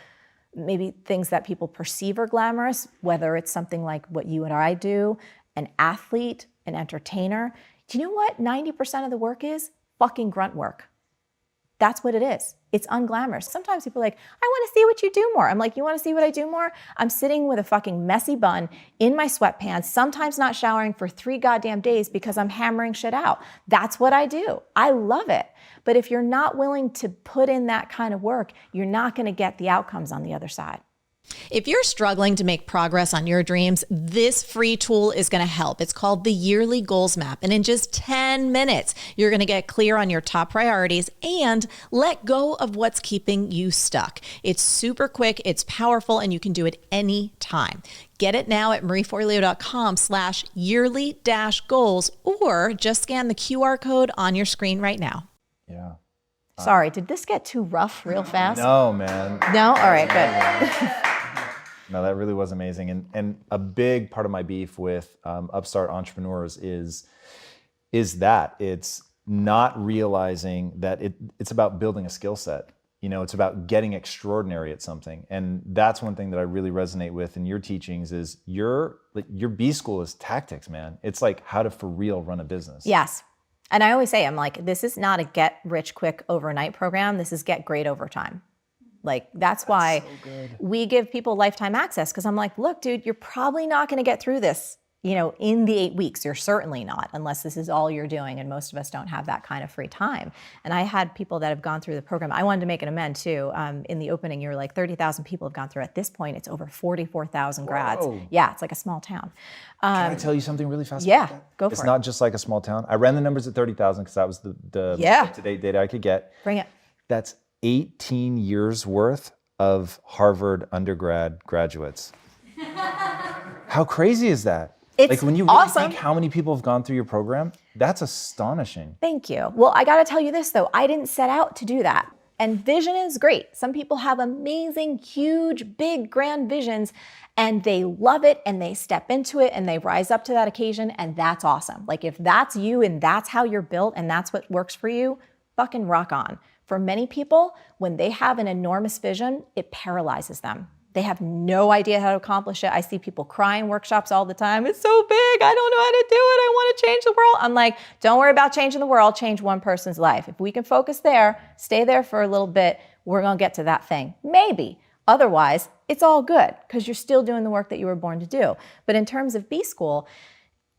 maybe things that people perceive are glamorous, whether it's something like what you and I do, an athlete, an entertainer. Do you know what 90% of the work is? Fucking grunt work. That's what it is. It's unglamorous. Sometimes people are like, I want to see what you do more. I'm like, you want to see what I do more? I'm sitting with a fucking messy bun in my sweatpants, sometimes not showering for 3 goddamn days because I'm hammering shit out. That's what I do. I love it. But if you're not willing to put in that kind of work, you're not going to get the outcomes on the other side. If you're struggling to make progress on your dreams, this free tool is going to help. It's called the Yearly Goals Map. And in just 10 minutes, you're going to get clear on your top priorities and let go of what's keeping you stuck. It's super quick, it's powerful, and you can do it anytime. Get it now at marieforleo.com/yearly-goals, or just scan the QR code on your screen right now. Yeah. Sorry, did this get too rough real fast? No, man. No? All right, good. No, that really was amazing. And a big part of my beef with upstart entrepreneurs is that it's not realizing that it's about building a skill set. It's about getting extraordinary at something. And that's one thing that I really resonate with in your teachings is your B school is tactics, man. It's like how to for real run a business. Yes. And I always say, I'm like, this is not a get rich quick overnight program. This is get great over time. Like, that's why we give people lifetime access. Because I'm like, look, dude, you're probably not going to get through this, in the 8 weeks. You're certainly not, unless this is all you're doing. And most of us don't have that kind of free time. And I had people that have gone through the program. I wanted to make an amend too. In the opening, you were like 30,000 people have gone through. At this point, it's over 44,000 grads. Yeah, it's like a small town. Can I tell you something really fast? Yeah, about that? go for it. It's not just like a small town. I ran the numbers at 30,000 because that was the up-to-date data I could get. Bring it. That's 18 years worth of Harvard undergrad graduates. How crazy is that? It's like when you really awesome. think how many people have gone through your program, that's astonishing. Thank you. Well, I got to tell you this though, I didn't set out to do that. And vision is great. Some people have amazing, huge, big, grand visions and they love it and they step into it and they rise up to that occasion, and that's awesome. Like if that's you and that's how you're built and that's what works for you, fucking rock on. For many people, when they have an enormous vision, it paralyzes them. They have no idea how to accomplish it. I see people cry in workshops all the time. It's so big. I don't know how to do it. I want to change the world. I'm like, don't worry about changing the world. Change one person's life. If we can focus there, stay there for a little bit, we're going to get to that thing. Maybe. Otherwise, it's all good because you're still doing the work that you were born to do. But in terms of B School,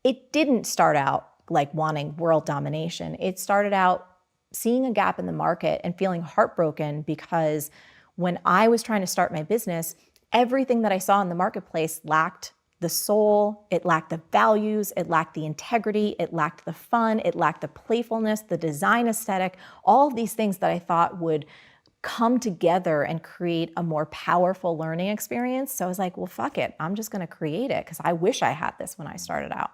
it didn't start out like wanting world domination. It started out seeing a gap in the market and feeling heartbroken because when I was trying to start my business, everything that I saw in the marketplace lacked the soul, it lacked the values, it lacked the integrity, it lacked the fun, it lacked the playfulness, the design aesthetic, all of these things that I thought would come together and create a more powerful learning experience. So I was like, well, fuck it. I'm just going to create it because I wish I had this when I started out.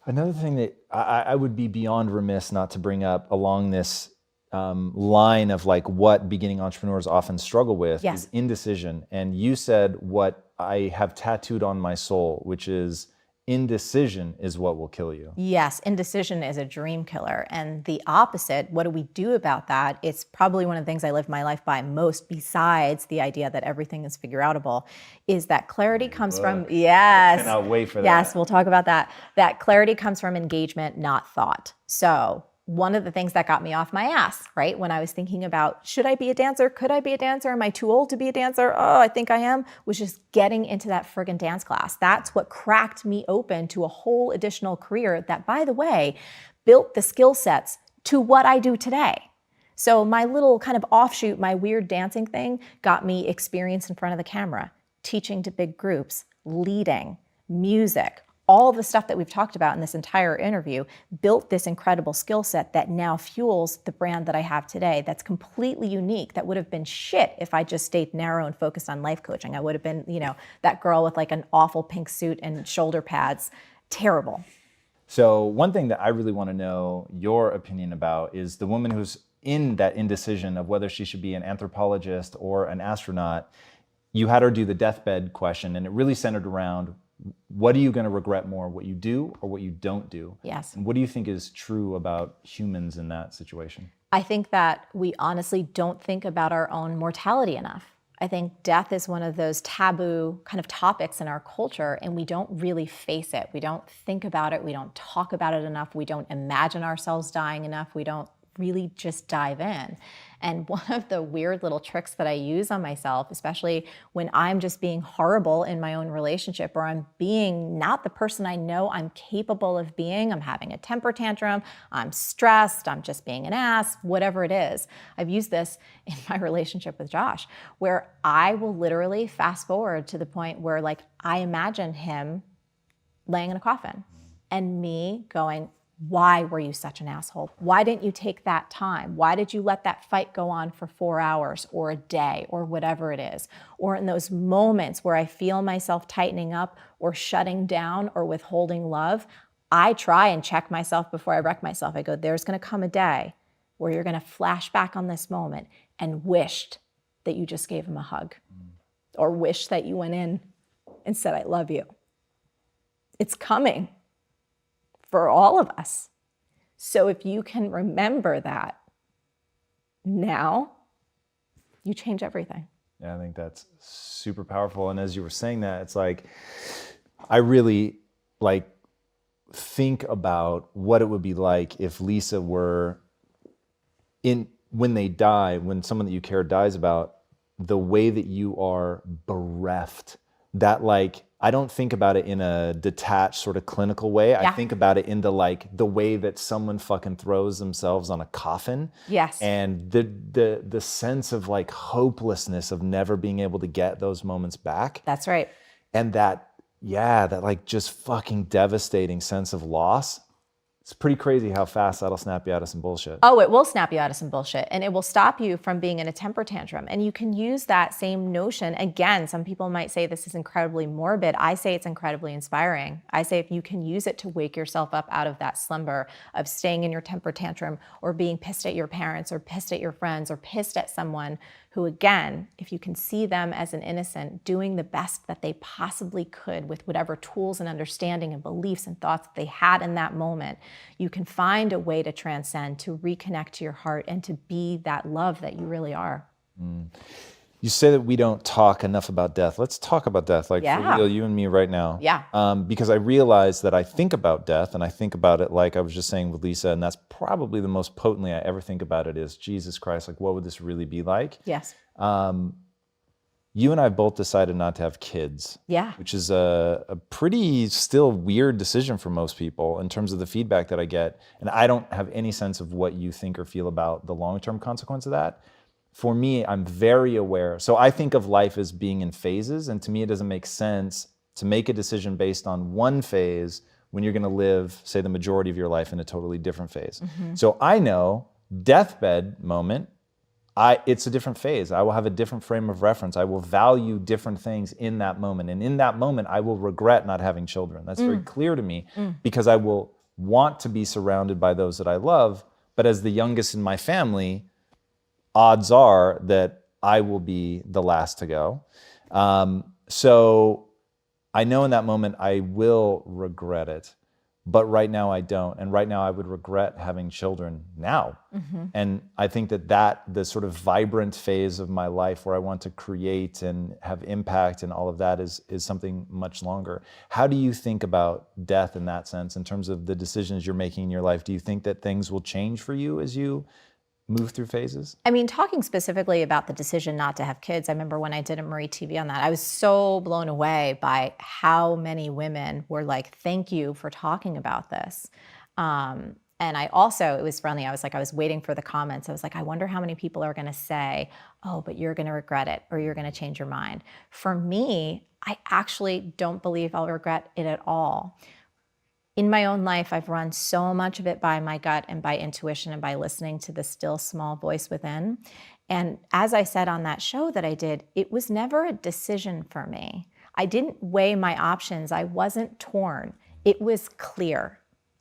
Another thing that I would be beyond remiss not to bring up along this line of like what beginning entrepreneurs often struggle with is indecision. And you said what I have tattooed on my soul, which is indecision is what will kill you. Yes, indecision is a dream killer. And the opposite, what do we do about that? It's probably one of the things I live my life by most, besides the idea that everything is figureoutable, is that clarity comes from, yes. I cannot wait for that. Yes, we'll talk about that. That clarity comes from engagement, not thought. So one of the things that got me off my ass, right? When I was thinking about, should I be a dancer? Could I be a dancer? Am I too old to be a dancer? Oh, I think I am. Was just getting into that friggin' dance class. That's what cracked me open to a whole additional career that, by the way, built the skill sets to what I do today. So my little kind of offshoot, my weird dancing thing got me experience in front of the camera, teaching to big groups, leading, music, all the stuff that we've talked about in this entire interview built this incredible skill set that now fuels the brand that I have today that's completely unique, that would have been shit if I just stayed narrow and focused on life coaching. I would have been, that girl with like an awful pink suit and shoulder pads. Terrible. So one thing that I really want to know your opinion about is the woman who's in that indecision of whether she should be an anthropologist or an astronaut. You had her do the deathbed question, and it really centered around, what are you going to regret more, what you do or what you don't do? Yes. And what do you think is true about humans in that situation? I think that we honestly don't think about our own mortality enough. I think death is one of those taboo kind of topics in our culture, and we don't really face it. We don't think about it. We don't talk about it enough. We don't imagine ourselves dying enough. We don't really just dive in. And one of the weird little tricks that I use on myself, especially when I'm just being horrible in my own relationship, or I'm being not the person I know I'm capable of being, I'm having a temper tantrum, I'm stressed, I'm just being an ass, whatever it is. I've used this in my relationship with Josh, where I will literally fast forward to the point where, like, I imagine him laying in a coffin and me going, why were you such an asshole? Why didn't you take that time? Why did you let that fight go on for 4 hours or a day or whatever it is? Or in those moments where I feel myself tightening up or shutting down or withholding love, I try and check myself before I wreck myself. I go, there's going to come a day where you're going to flash back on this moment and wished that you just gave him a hug, or wish that you went in and said, I love you. It's coming for all of us. So if you can remember that now, you change everything. Yeah, I think that's super powerful. And as you were saying that, it's like, I really think about what it would be like if Lisa were when they die, when someone that you care dies, about the way that you are bereft. That, like, I don't think about it in a detached sort of clinical way. Yeah. I think about it in the way that someone fucking throws themselves on a coffin. Yes. And the sense of, like, hopelessness of never being able to get those moments back. That's right. And that like just fucking devastating sense of loss. It's pretty crazy how fast that'll snap you out of some bullshit. Oh, it will snap you out of some bullshit, and it will stop you from being in a temper tantrum. And you can use that same notion. Again, some people might say this is incredibly morbid. I say it's incredibly inspiring. I say if you can use it to wake yourself up out of that slumber of staying in your temper tantrum, or being pissed at your parents, or pissed at your friends, or pissed at someone who, again, if you can see them as an innocent doing the best that they possibly could with whatever tools and understanding and beliefs and thoughts that they had in that moment, you can find a way to transcend, to reconnect to your heart, and to be that love that you really are. You say that we don't talk enough about death. Let's talk about death, like, Yeah. for real, you and me right now. Yeah. Because I realize that I think about death, and I think about it like I was just saying with Lisa, and that's probably the most potently I ever think about it is, Jesus Christ, like, what would this really be like? Yes. You and I both decided not to have kids. Yeah. Which is a pretty still weird decision for most people in terms of the feedback that I get. And I don't have any sense of what you think or feel about the long-term consequence of that. For me, I'm very aware. So I think of life as being in phases. And to me, it doesn't make sense to make a decision based on one phase when you're going to live, say, the majority of your life in a totally different phase. Mm-hmm. So I know deathbed moment, it's a different phase. I will have a different frame of reference. I will value different things in that moment. And in that moment, I will regret not having children. That's very clear to me because I will want to be surrounded by those that I love. But as the youngest in my family, odds are that I will be the last to go. So I know in that moment I will regret it. But right now I don't. And right now I would regret having children now. Mm-hmm. And I think that the sort of vibrant phase of my life where I want to create and have impact and all of that is something much longer. How do you think about death in that sense, in terms of the decisions you're making in your life? Do you think that things will change for you as you move through phases? I mean, talking specifically about the decision not to have kids, I remember when I did a Marie TV on that, I was so blown away by how many women were like, thank you for talking about this. And I also, it was funny, I was waiting for the comments. I was like, I wonder how many people are going to say, oh, but you're going to regret it, or you're going to change your mind. For me, I actually don't believe I'll regret it at all. In my own life, I've run so much of it by my gut and by intuition and by listening to the still small voice within. And as I said on that show that I did, it was never a decision for me. I didn't weigh my options. I wasn't torn. It was clear.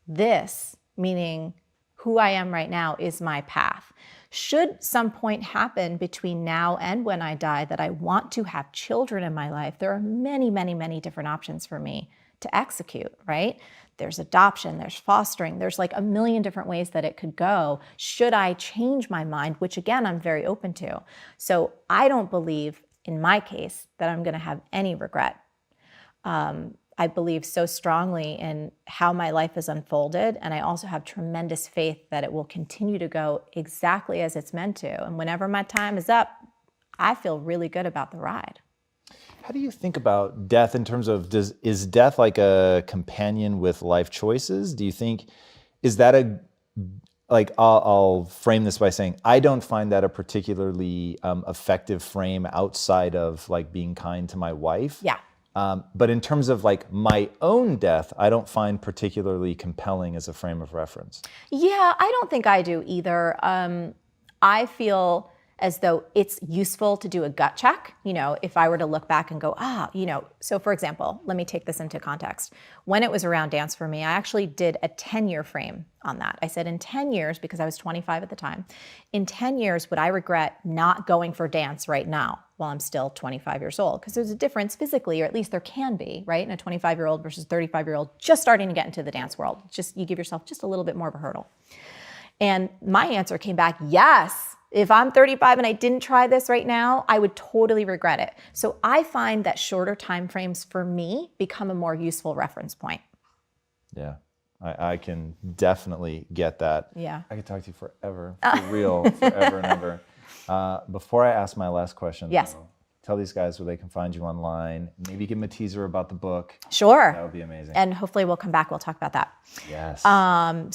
this, meaning who I am right now, is my path. Should some point happen between now and when I die that I want to have children in my life, there are many, many, many different options for me to execute, right? There's adoption, there's fostering, there's like a million different ways that it could go. Should I change my mind, which again, I'm very open to. So I don't believe, in my case, that I'm gonna have any regret. I believe so strongly in how my life has unfolded, and I also have tremendous faith that it will continue to go exactly as it's meant to. And whenever my time is up, I feel really good about the ride. How do you think about death in terms of, is death like a companion with life choices? Do you think, is that I'll frame this by saying, I don't find that a particularly effective frame outside of like being kind to my wife. Yeah. But in terms of like my own death, I don't find particularly compelling as a frame of reference. Yeah, I don't think I do either. I feel as though it's useful to do a gut check. You know, if I were to look back and go, so for example, let me take this into context. When it was around dance for me, I actually did a 10-year frame on that. I said in 10 years, because I was 25 at the time, in 10 years, would I regret not going for dance right now while I'm still 25 years old? Because there's a difference physically, or at least there can be, right? In a 25-year-old versus 35-year-old just starting to get into the dance world. Just, you give yourself just a little bit more of a hurdle. And my answer came back, yes. If I'm 35 and I didn't try this right now, I would totally regret it. So I find that shorter time frames for me become a more useful reference point. Yeah, I can definitely get that. Yeah. I could talk to you forever, for real, forever and ever. Before I ask my last question, yes, though, tell these guys where they can find you online. Maybe give them a teaser about the book. Sure. That would be amazing. And hopefully we'll come back, we'll talk about that. Yes.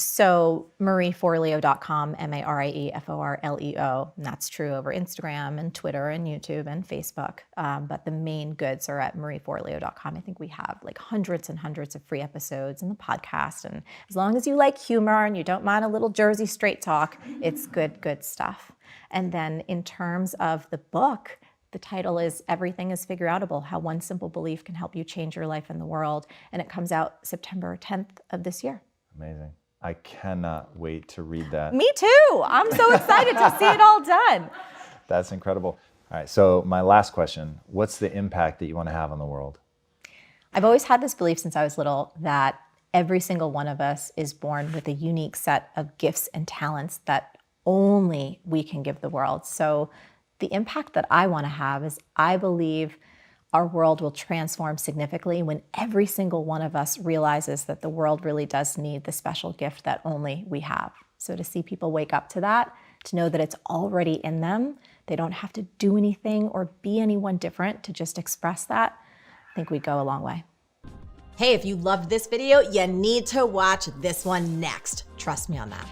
So marieforleo.com, MarieForleo. And that's true over Instagram and Twitter and YouTube and Facebook. But the main goods are at marieforleo.com. I think we have like hundreds and hundreds of free episodes in the podcast. And as long as you like humor and you don't mind a little Jersey straight talk, it's good stuff. And then in terms of the book, the title is Everything is Figureoutable, How One Simple Belief Can Help You Change Your Life and the World. And it comes out September 10th of this year. Amazing. I cannot wait to read that. Me too. I'm so excited to see it all done. That's incredible. All right, so my last question, what's the impact that you want to have on the world? I've always had this belief since I was little that every single one of us is born with a unique set of gifts and talents that only we can give the world. So the impact that I want to have is I believe our world will transform significantly when every single one of us realizes that the world really does need the special gift that only we have. So to see people wake up to that, to know that it's already in them, they don't have to do anything or be anyone different to just express that, I think we'd go a long way. Hey, if you loved this video, you need to watch this one next. Trust me on that.